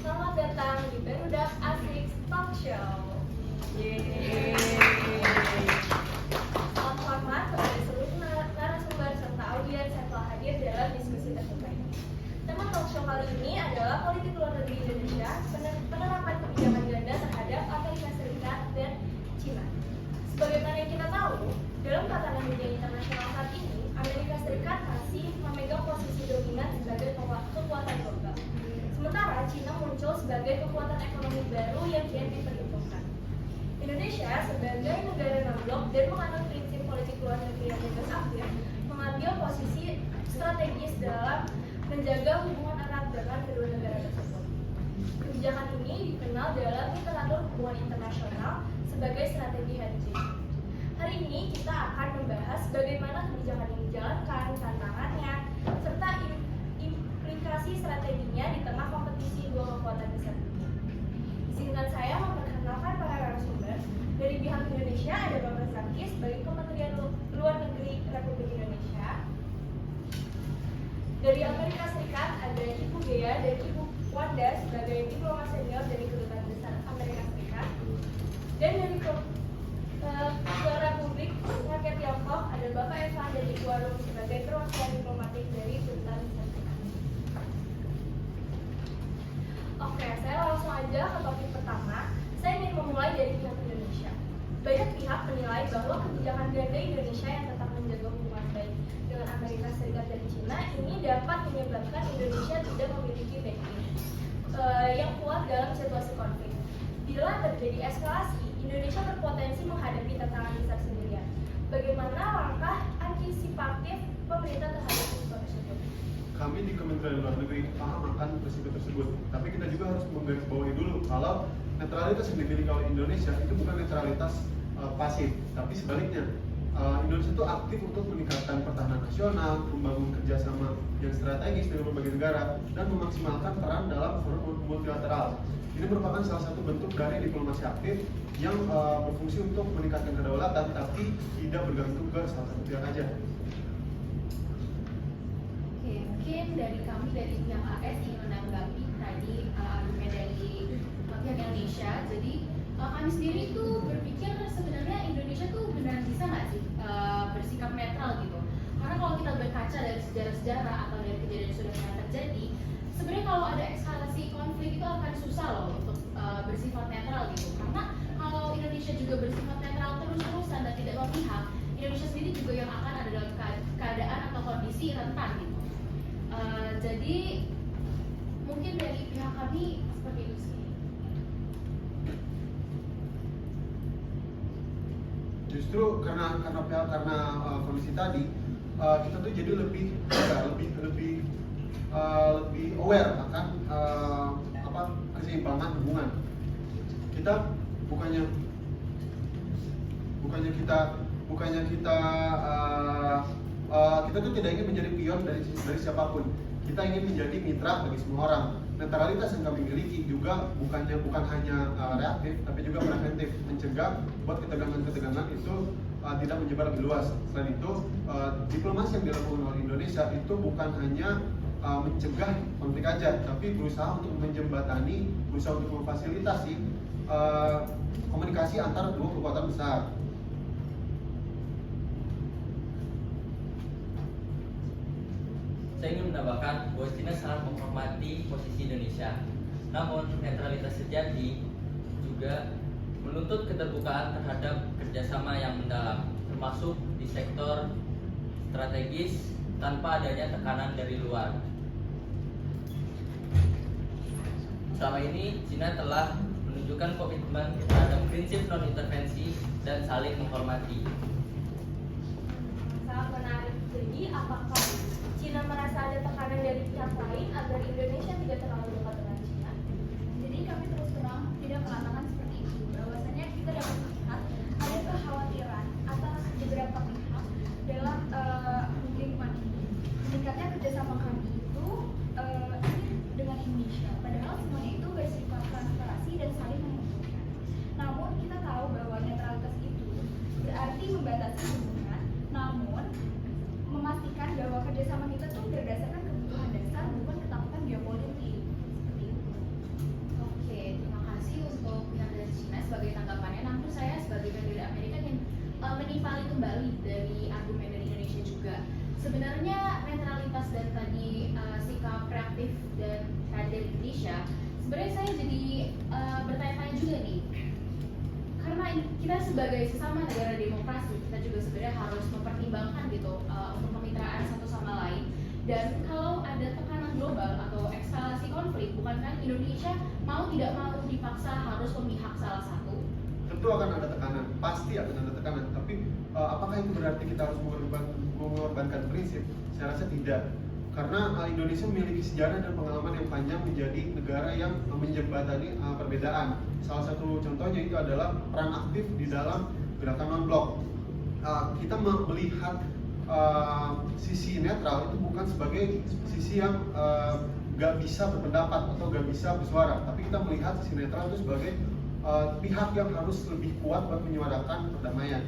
Selamat datang di Perudak Asik Talk Show. Yeay. Salam hormat kepada seluruh narasumber serta audiens yang telah hadir dalam diskusi terbuka ini. Tema talk show kali ini adalah politik luar negeri Indonesia, penerapan kebijakan ganda terhadap Amerika Serikat dan Cina. Sebagaimana yang kita tahu, dalam tatanan dunia internasional saat ini, Amerika Serikat masih memegang posisi dominan sebagai kekuatan global. Sementara Cina muncul sebagai kekuatan ekonomi baru yang kian diperhitungkan. Indonesia sebagai negara non-blok dan menganut prinsip politik luar negeri yang bebas aktif, mengambil posisi strategis dalam menjaga hubungan erat dengan kedua negara tersebut. Kebijakan ini dikenal dalam literatur hubungan internasional sebagai strategi hedging. Hari ini kita akan membahas bagaimana kebijakan ini dijalankan, tantangannya, serta implikasi strateginya di tengah kompetisi dua kekuatan besar dunia. Izinkan saya memperkenalkan para narasumber. Dari pihak Indonesia ada Bapak Sarkis sebagai Kementerian Luar Negeri Republik Indonesia. Dari Amerika Serikat ada Ibu Gea dan Ibu Wanda sebagai diplomat senior dari Kedutaan Besar Amerika Serikat. Dan dari Republik Rakyat Tiongkok ada Bapak Evan dan Ibu Arum sebagai perwakilan diplomatik dari Kedutaan Besar Serikat. Oke, saya langsung aja ke topik pertama. Saya ingin memulai dari pihak Indonesia. Banyak pihak menilai bahwa kebijakan ganda Indonesia yang tetap menjaga hubungan baik dengan Amerika Serikat dan Cina ini dapat menyebabkan Indonesia tidak memiliki backing yang kuat dalam situasi konflik. Bila terjadi eskalasi, Indonesia berpotensi menghadapi tantangan besar sendirian. Bagaimana langkah antisipatif pemerintah terhadap risiko tersebut? Kami di Kementerian Luar Negeri paham akan risiko tersebut, tapi kita juga harus menggarisbawahi dulu kalau netralitas yang dimiliki oleh Indonesia itu bukan netralitas pasif, tapi sebaliknya Indonesia itu aktif untuk meningkatkan pertahanan nasional, membangun kerjasama yang strategis dengan berbagai negara, dan memaksimalkan peran dalam forum multilateral. Ini merupakan salah satu bentuk dari diplomasi aktif yang berfungsi untuk meningkatkan kedaulatan, tapi tidak bergantung ke salah satu pihak aja. Oke, mungkin dari kami dari pihak AS ingin menanggapi tadi argumen dari pihak Indonesia. Jadi kami sendiri tuh berpikir sebenarnya Indonesia tuh benar bisa nggak sih bersikap netral gitu? Karena kalau kita berkaca dari sejarah-sejarah atau dari kejadian yang sudah pernah terjadi, sebenarnya kalau ada eskalasi konflik itu akan susah loh untuk bersifat netral gitu. Karena kalau Indonesia juga bersifat netral terus-terusan dan tidak memihak, Indonesia sendiri juga yang akan ada dalam keadaan atau kondisi rentan gitu. Jadi mungkin dari pihak kami seperti itu sih. Justru karena kondisi tadi kita tuh jadi lebih aware akan keseimbangan hubungan. Kita bukannya kita tuh tidak ingin menjadi pion dari siapapun. Kita ingin menjadi mitra bagi semua orang. Netralitas yang kami miliki juga bukan hanya reaktif, tapi juga preventif, mencegah buat ketegangan itu tidak menyebar lebih luas. Selain itu, diplomasi yang dilakukan oleh Indonesia itu bukan hanya mencegah konflik aja, tapi berusaha untuk menjembatani, berusaha untuk memfasilitasi komunikasi antara dua kekuatan besar. Saya ingin menambahkan bahwa China sangat menghormati posisi Indonesia. Namun, netralitas sejati juga menuntut keterbukaan terhadap kerjasama yang mendalam, termasuk di sektor strategis tanpa adanya tekanan dari luar. Selama ini, China telah menunjukkan komitmen terhadap prinsip non-intervensi dan saling menghormati. Sangat menarik. Jadi, apakah China merasa ada tekanan dari pihak lain agar Indonesia tidak terlalu dekat dengan China? Jadi kami terus terang tidak mengatakan seperti itu. Bahwasanya kita dapat melihat ada kekhawatiran atas beberapa pihak dalam lingkungan ini. Meningkatnya kerjasama kami itu ini dengan Indonesia. Padahal semuanya itu bersifat transparansi dan saling menguntungkan. Namun kita tahu bahwa netralitas itu berarti membatasi hubungan, namun memastikan bahwa kerjasama kita tuh berdasarkan kebutuhan dasar bukan dan tadi sikap reaktif dan dari Indonesia, sebenarnya saya jadi bertanya-tanya juga nih, karena kita sebagai sesama negara demokrasi, kita juga sebenarnya harus mempertimbangkan gitu untuk kemitraan satu sama lain. Dan kalau ada tekanan global atau eskalasi konflik, bukankah Indonesia mau tidak mau dipaksa harus memihak salah satu? Tentu akan ada tekanan, pasti akan ada tekanan. Tapi apakah itu berarti kita harus mengorbankan prinsip? Saya rasa tidak. Karena Indonesia memiliki sejarah dan pengalaman yang panjang menjadi negara yang menjembatani perbedaan. Salah satu contohnya itu adalah peran aktif di dalam gerakan non-blok. Kita melihat sisi netral itu bukan sebagai sisi yang gak bisa berpendapat atau gak bisa bersuara, tapi kita melihat sisi netral itu sebagai pihak yang harus lebih kuat buat menyuarakan perdamaian.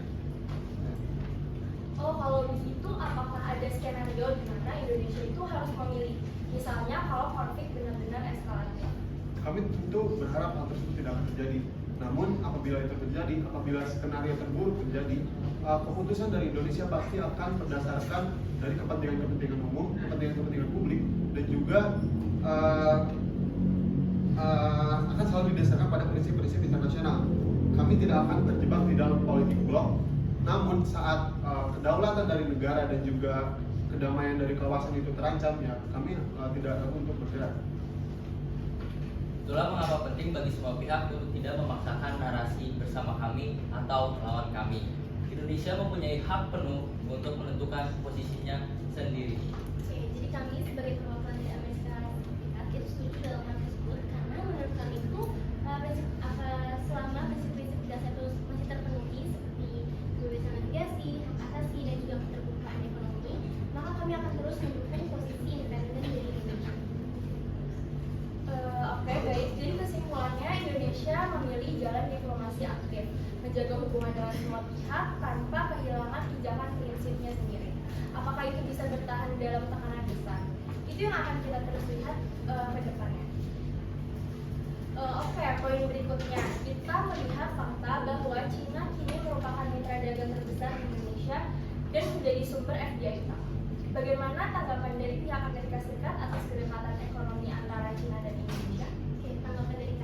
Oh, kalau begitu apakah ada skenario di mana Indonesia itu harus memilih? Misalnya kalau konflik benar-benar eskalatif. Kami tentu berharap hal tersebut tidak akan terjadi. Namun apabila itu terjadi, apabila skenario terburuk terjadi, keputusan dari Indonesia pasti akan berdasarkan dari kepentingan-kepentingan umum, kepentingan-kepentingan publik, dan juga akan selalu didasarkan pada prinsip-prinsip internasional. Kami tidak akan terjebak di dalam politik blok. Namun saat kedaulatan dari negara dan juga kedamaian dari kawasan itu terancam, ya kami tidak ragu untuk bergerak. Itulah mengapa penting bagi semua pihak untuk tidak memaksakan narasi bersama kami atau melawan kami. Indonesia mempunyai hak penuh untuk menentukan posisinya sendiri. Oke, jadi kami sebagai perwakilan dari Amerika Serikat itu setuju dalam hal tersebut karena menurut kami itu selama prinsip-prinsip dasar itu masih terpenuhi seperti kebebasan navigasi, hak asasi dan juga keterbukaan ekonomi, maka kami akan terus mendukung posisi independen dari Indonesia. Oke, baik. Jadi kesimpulannya Indonesia memilih jalan diplomasi aktif, menjaga hubungan dengan semua pihak tanpa kehilangan pijakan prinsipnya sendiri. Apakah itu bisa bertahan dalam tekanan besar? Itu yang akan kita terus lihat ke depannya. Oke, poin berikutnya kita melihat fakta bahwa Cina kini merupakan mitra dagang terbesar di Indonesia dan menjadi sumber FDI utama. Bagaimana tanggapan dari pihak Amerika Serikat atas kedekatan ekonomi antara Cina dan Indonesia? Oke, tanggapan dari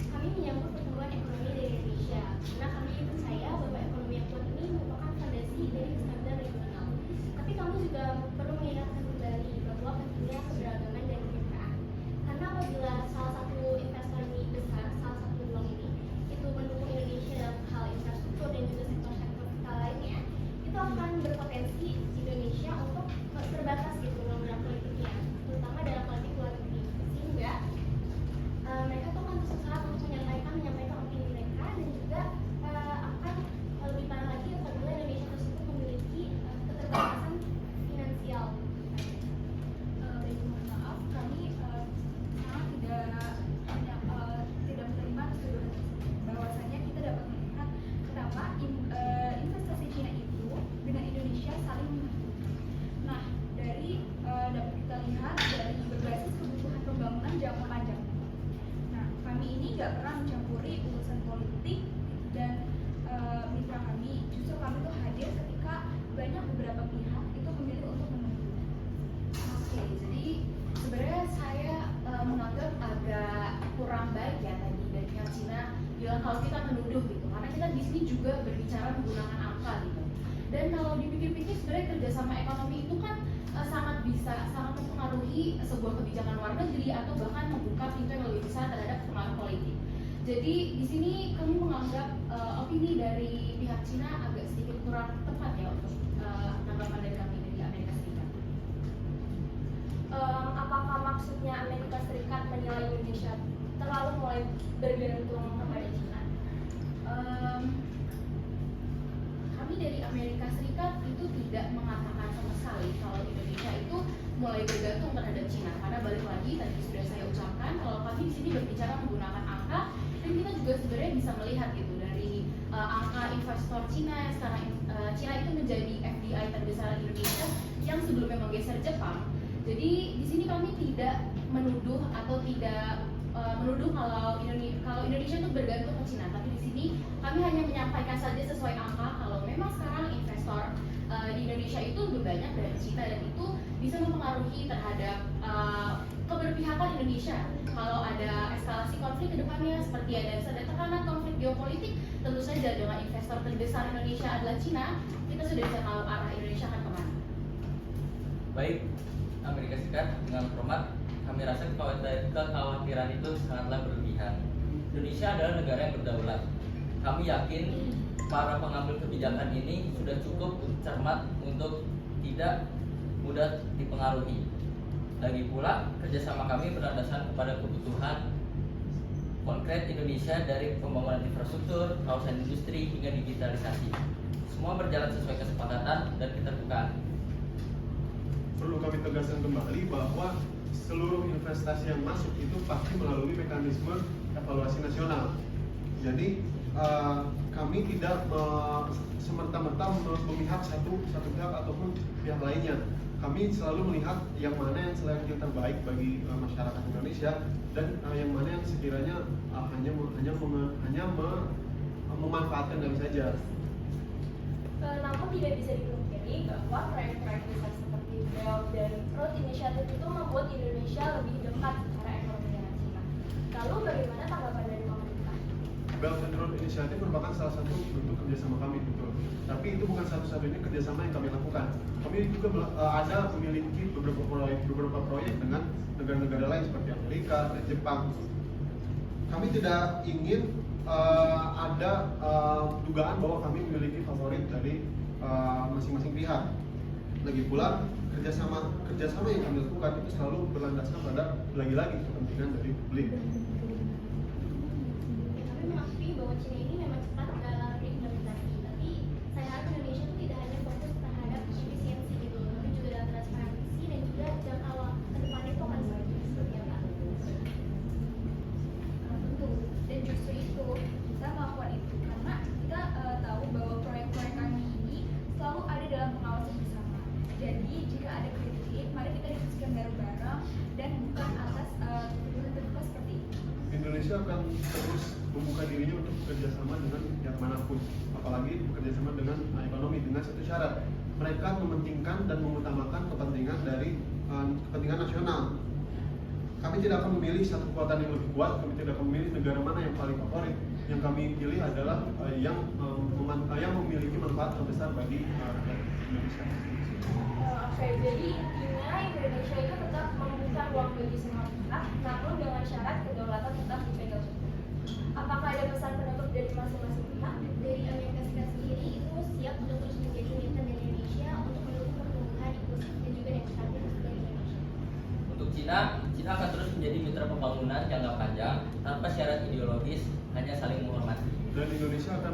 kami menyambut pertumbuhan ekonomi dari Indonesia karena kami percaya bahwa ekonomi yang kuat ini merupakan fondasi dari kestabilan regional. Tapi kami juga perlu mengingatkan kembali bahwa pentingnya keberagaman dan kemitraan. Karena apabila salah satu investor ini besar, salah satu peluang ini itu mendukung Indonesia dalam hal infrastruktur dan juga sektor-sektor vital lainnya, itu akan berpotensi Indonesia untuk terbatas gitu dalam politiknya, terutama dalam politik luar negeri. Sehingga mereka tuh akan susah untuk menyampaikan opini mereka dan juga akan lebih parah lagi apabila Indonesia tersebut memiliki keterbatasan finansial. Baik, mohon maaf, kami sangat tidak menerima keseluruhan bahwasanya kita dapat melihat kenapa investasi Cina itu dengan Indonesia saling menguntungkan. Nah, dapat kita lihat dari berbasis kebutuhan pembangunan jangka panjang. Nah, kami ini nggak pernah mencampuri urusan politik dan mitra kami. Justru kami tuh hadir ketika banyak beberapa pihak itu memilih untuk menunggu. Oke, jadi sebenarnya saya menganggap agak kurang baik ya tadi dari pihak Cina bilang kalau kita menuduh gitu, karena kita di sini juga berbicara menggunakan angka gitu. Dan kalau dipikir-pikir sebenarnya kerjasama ekonomi itu kan sangat mempengaruhi sebuah kebijakan luar negeri atau bahkan membuka pintu yang lebih besar terhadap pengaruh politik. Jadi di sini kami menganggap opini dari pihak Cina agak sedikit kurang tepat ya untuk tanggapan dari kami dari Amerika Serikat. Apakah maksudnya Amerika Serikat menilai Indonesia terlalu mulai bergantung kepada Cina? Kami dari Amerika Serikat itu tidak mengatakan sama sekali kalau Indonesia itu mulai bergantung terhadap Cina, karena balik lagi tadi sudah saya ucapkan kalau kami di sini berbicara menggunakan angka dan kita juga sebenarnya bisa melihat gitu dari angka investor Cina yang sekarang Cina itu menjadi FDI terbesar di Indonesia yang sebelumnya menggeser Jepang. Jadi di sini kami tidak menuduh atau tidak menuduh kalau Indonesia itu bergantung ke Cina, tapi di sini kami hanya menyampaikan saja sesuai angka kalau memang sekarang investor di Indonesia itu lebih banyak dari Cina, dan itu bisa mempengaruhi terhadap keberpihakan Indonesia. Kalau ada eskalasi konflik ke depannya, seperti ada tekanan konflik geopolitik, tentu saja dengan investor terbesar Indonesia adalah Cina, kita sudah bisa tahu arah Indonesia akan kemana. Baik, Amerika Serikat, dengan hormat, kami rasa kekhawatiran itu sangatlah berlebihan. Indonesia adalah negara yang berdaulat. Kami yakin para pengambil kebijakan ini sudah cukup cermat untuk tidak mudah dipengaruhi. Lagi pula, kerjasama kami berdasarkan kepada kebutuhan konkret Indonesia dari pembangunan infrastruktur, kawasan industri, hingga digitalisasi. Semua berjalan sesuai kesepakatan dan keterbukaan. Perlu kami tegaskan kembali bahwa seluruh investasi yang masuk itu pasti melalui mekanisme evaluasi nasional. Jadi kami tidak semerta-merta memihak satu pihak ataupun pihak lainnya. Kami selalu melihat yang mana yang selayaknya terbaik bagi masyarakat Indonesia, dan yang mana yang sekiranya hanya memanfaatkan kami saja. Namun tidak bisa dipungkiri bahwa proyek-proyek besar seperti Belt dan Road Initiative itu membuat Indonesia lebih dekat secara ekonomi dengan Cina. Lalu bagaimana tanggapan dari pemerintah? Belt and Road Initiative merupakan salah satu bentuk kerjasama kami, betul. Tapi itu bukan satu-satunya kerjasama yang kami lakukan. Kami juga memiliki beberapa proyek dengan negara-negara lain seperti Amerika dan Jepang. Kami tidak ingin ada dugaan bahwa kami memiliki favorit dari masing-masing pihak. Lagi pula kerjasama yang kami lakukan itu selalu berlandaskan pada lagi-lagi kepentingan dari publik. Kami mengakui bahwa Cina ini memang cepat dalam implementasi, tapi saya harap Indonesia itu tidak hanya fokus terhadap efisiensi gitu, tapi juga dalam transparansi dan juga jangka waktu ke depan itu akan seperti apa. Tentu, dan justru itu kita melakukan itu karena kita tahu bahwa proyek-proyek kami ini selalu ada dalam pengawasan bersama. Jadi jika ada kritik, mari kita diskusikan bareng-bareng dan bukan atas tuduhan terbuka seperti itu. Indonesia akan terus membuka dirinya untuk bekerjasama dengan pihak manapun, apalagi bekerjasama dengan ekonomi, dengan satu syarat: mereka mementingkan dan mengutamakan kepentingan dari kepentingan nasional. Kami tidak akan memilih satu kekuatan yang lebih kuat, kami tidak akan memilih negara mana yang paling favorit. Yang kami pilih adalah yang memiliki manfaat terbesar bagi rakyat Indonesia. Oke, jadi intinya Indonesia itu tetap membuka ruang bagi semua pihak, namun dengan syarat kedaulatan tetap dipegang. Apakah ada pesan penutup dari masing-masing pihak? Dari Amerika Serikat sendiri itu siap untuk terus menjadi mitra dari Indonesia untuk mendukung pertumbuhan inklusif dan juga demokratis dari Indonesia. Untuk Cina akan terus menjadi mitra pembangunan jangka panjang tanpa syarat ideologis, hanya saling menghormati. Dan Indonesia akan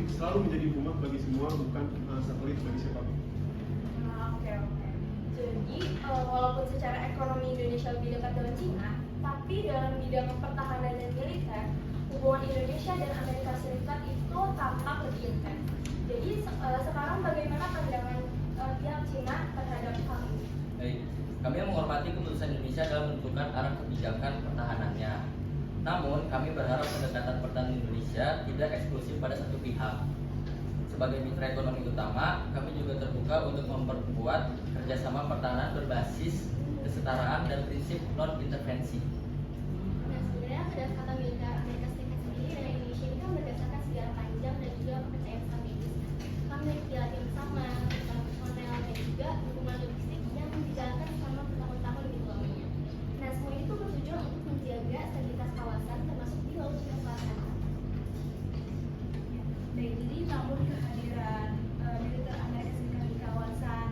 selalu menjadi rumah bagi semua, bukan satelit bagi siapapun. Oke. Jadi walaupun secara ekonomi Indonesia lebih dekat dengan Cina, tapi dalam bidang pertahanan dan militer, hubungan Indonesia dan Amerika Serikat itu tampak lebih intens. Jadi sekarang bagaimana pandangan pihak Cina terhadap hal ini? Baik, kami menghormati keputusan Indonesia dalam menentukan arah kebijakan pertahanannya. Namun, kami berharap pendekatan pertahanan Indonesia tidak eksklusif pada satu pihak. Sebagai mitra ekonomi utama, kami juga terbuka untuk memperkuat kerjasama pertahanan berbasis kesetaraan dan prinsip non-intervensi. Nah, sebenarnya kedekatan militer Amerika Serikat sendiri dan Indonesia ini kan berdasarkan sejarah panjang dan juga kepercayaan strategis. Kami memiliki latihan bersama, personel dan juga hubungan logistik yang dijalankan selama bertahun-tahun lebih lamanya. Nah, semua itu bertujuan untuk menjaga stabilitas kawasan termasuk di Laut Cina Selatan. Jadi namun kehadiran militer Amerika Serikat di kawasan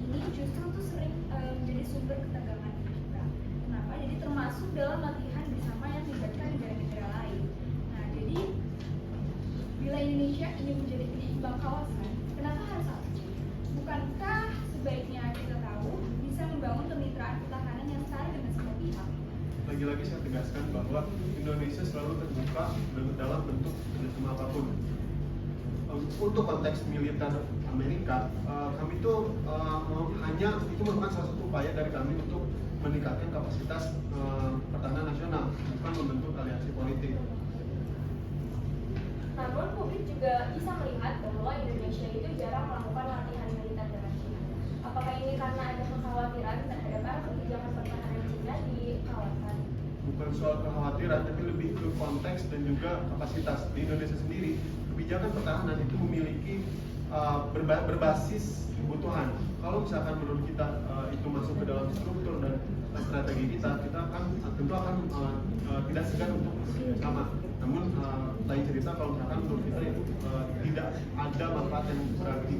ini justru tuh sering menjadi sumber ketegangan juga. Kenapa? Jadi termasuk dalam latihan bersama yang melibatkan negara-negara lain. Nah, jadi bila Indonesia ingin menjadi penyeimbang kawasan, kenapa harus aktif? Bukankah sebaiknya kita tahu bisa membangun kemitraan pertahanan yang setara dengan semua pihak? Lagi-lagi saya tegaskan bahwa Indonesia selalu terbuka dalam bentuk kerjasama apapun. Untuk konteks militer Amerika, kami itu merupakan salah satu upaya dari kami untuk meningkatkan kapasitas pertahanan nasional, bukan membentuk aliansi politik. Namun Namun publik juga bisa melihat bahwa Indonesia itu jarang melakukan latihan militer dengan China. Apakah ini karena ada kekhawatiran terhadap kebijakan pertahanan China di kawasan? Bukan soal kekhawatiran, tapi lebih ke konteks dan juga kapasitas. Di Indonesia sendiri, kebijakan pertahanan itu memiliki berbasis kebutuhan. Kalau misalkan menurut kita itu masuk ke dalam struktur dan strategi kita akan tentu akan tidak segan untuk bekerjasama. Namun lain cerita kalau misalkan menurut kita itu tidak ada manfaat yang berarti.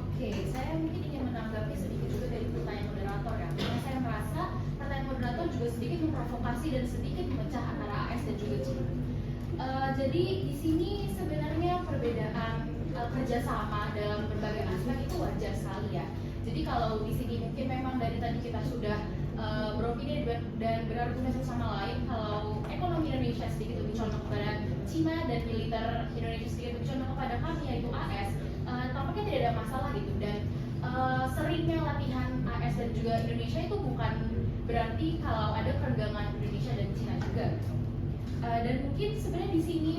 Oke, saya mungkin ingin menanggapi sedikit juga dari pertanyaan moderator ya. Karena saya merasa pertanyaan moderator juga sedikit memprovokasi dan sedikit memecah antara AS dan juga China. Jadi di sini sebenarnya perbedaan kerjasama dalam berbagai aspek itu wajar sekali ya. Jadi kalau di sini mungkin memang dari tadi kita sudah beropini dan berargumen satu sama lain kalau ekonomi Indonesia sedikit lebih condong kepada China dan militer Indonesia sedikit lebih condong kepada kami yaitu AS, tampaknya tidak ada masalah gitu. Dan seringnya latihan AS dan juga Indonesia itu bukan berarti kalau ada kerenggangan Indonesia dan China juga. Dan mungkin sebenarnya di sini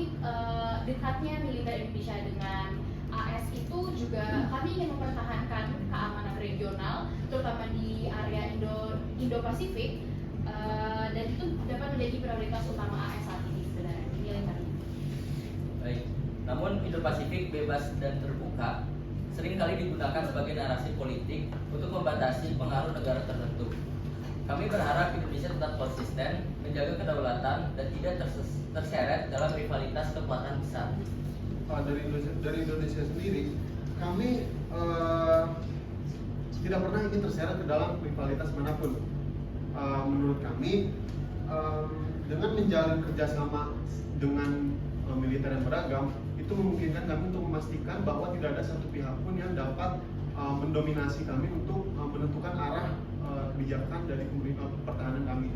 dekatnya militer Indonesia dengan AS itu juga kami ingin mempertahankan keamanan regional, terutama di area Indo-Pasifik, dan itu dapat menjadi prioritas utama AS saat ini sebenarnya. Nilai kami. Baik, namun Indo-Pasifik bebas dan terbuka seringkali digunakan sebagai narasi politik untuk membatasi pengaruh negara tertentu. Kami berharap Indonesia tetap konsisten, menjaga kedaulatan, dan tidak terseret dalam rivalitas kekuatan besar. Dari Indonesia sendiri, kami tidak pernah ingin terseret ke dalam rivalitas manapun. Menurut kami, dengan menjalin kerjasama dengan militer yang beragam, itu memungkinkan kami untuk memastikan bahwa tidak ada satu pihak pun yang dapat mendominasi kami untuk menentukan arah kebijakan dari pertahanan kami.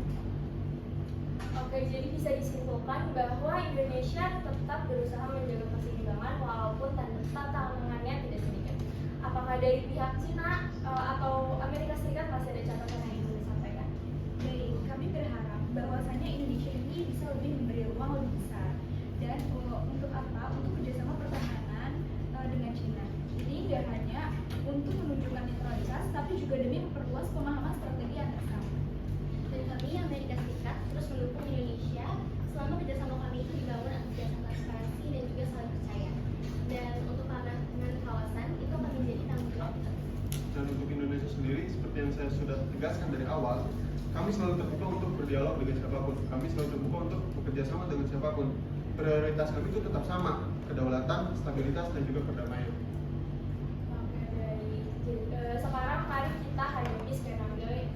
Oke, jadi bisa disimpulkan bahwa Indonesia tetap berusaha menjaga keseimbangan walaupun tantangannya tidak sedikit. Apakah dari pihak Cina atau Amerika Serikat masih ada catatan yang ingin disampaikan? Baik, kami berharap bahwasanya Indonesia ini bisa lebih memberi ruang lebih besar dan untuk apa? Untuk kerjasama pertahanan dengan China. Ini tidak hanya untuk menunjukkan netralitas, tapi juga demi memperluas pemahaman strategi antar sama. Dan kami Amerika Serikat terus mendukung Indonesia selama kerjasama kami itu dibangun atas dasar transparansi dan juga saling percaya. Dan untuk keamanan kawasan itu akan menjadi tanggung jawab kita. Dan untuk Indonesia sendiri, seperti yang saya sudah tegaskan dari awal, kami selalu terbuka untuk berdialog dengan siapapun. Kami selalu terbuka untuk bekerja sama dengan siapapun. Prioritas kami itu tetap sama, kedaulatan, stabilitas, dan juga perdamaian. Oke, sekarang mari kita hadapi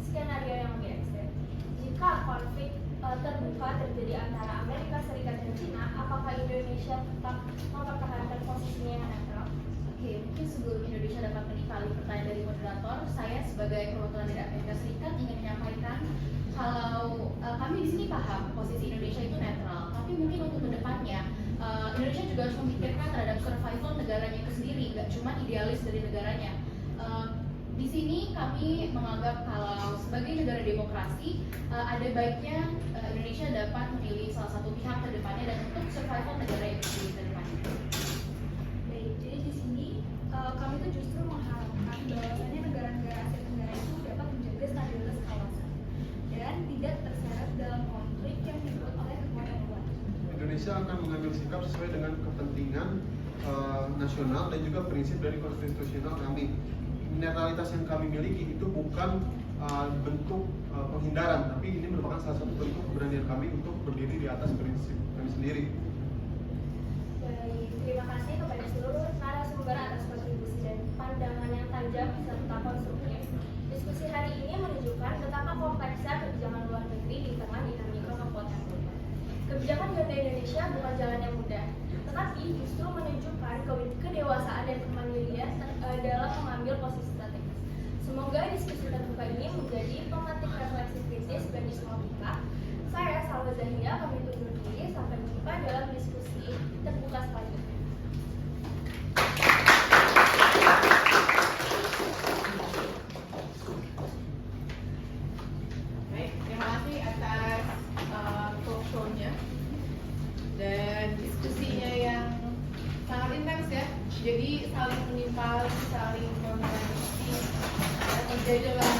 skenario yang lebih ekstrem. Jika konflik terbuka terjadi antara Amerika Serikat dan China, apakah Indonesia tetap mempertahankan posisinya yang netral? Oke, mungkin sebelum Indonesia dapat menikmati pertanyaan dari moderator, saya sebagai perwakilan dari Amerika Serikat ingin menyampaikan kalau kami di sini paham posisi Indonesia itu netral, tapi mungkin untuk kedepannya Indonesia juga harus memikirkan terhadap survival negaranya itu sendiri, nggak cuma idealis dari negaranya. Di sini kami menganggap kalau sebagai negara demokrasi ada baiknya Indonesia dapat memilih salah satu pihak ke depannya dan untuk survival negara itu sendiri ke depannya. Baik, jadi di sini kami itu justru mengharapkan bahwasanya negara-negara Asia Tenggara itu dapat menjaga stabilitas kawasan dan tidak terseret dalam konflik yang dibuat oleh kekuatan luar. Indonesia akan mengambil sikap sesuai dengan kepentingan nasional dan juga prinsip dari konstitusional kami. Netralitas yang kami miliki itu bukan bentuk penghindaran, tapi ini merupakan salah satu bentuk keberanian kami untuk berdiri di atas prinsip kami sendiri. Baik, terima kasih kepada seluruh narasumber atas kontribusi dan pandangan yang tajam serta konstruktif. Diskusi hari ini menunjukkan betapa kompleksnya kebijakan luar negeri di tengah dinamika kekuatan global. Kebijakan ganda Indonesia bukan jalan yang mudah, tetapi justru menunjukkan kedewasaan dan kemandirian dalam mengambil posisi strategis. Semoga diskusi terbuka ini menjadi pemantik refleksi kritis bagi semua pihak. Saya Salwa Zahia, kami undur diri. Sampai jumpa dalam diskusi terbuka selanjutnya. Baik, terima kasih atas talk show-nya dan diskusinya Jadi saling menimpali, saling mengontradiksi, terjadi dalam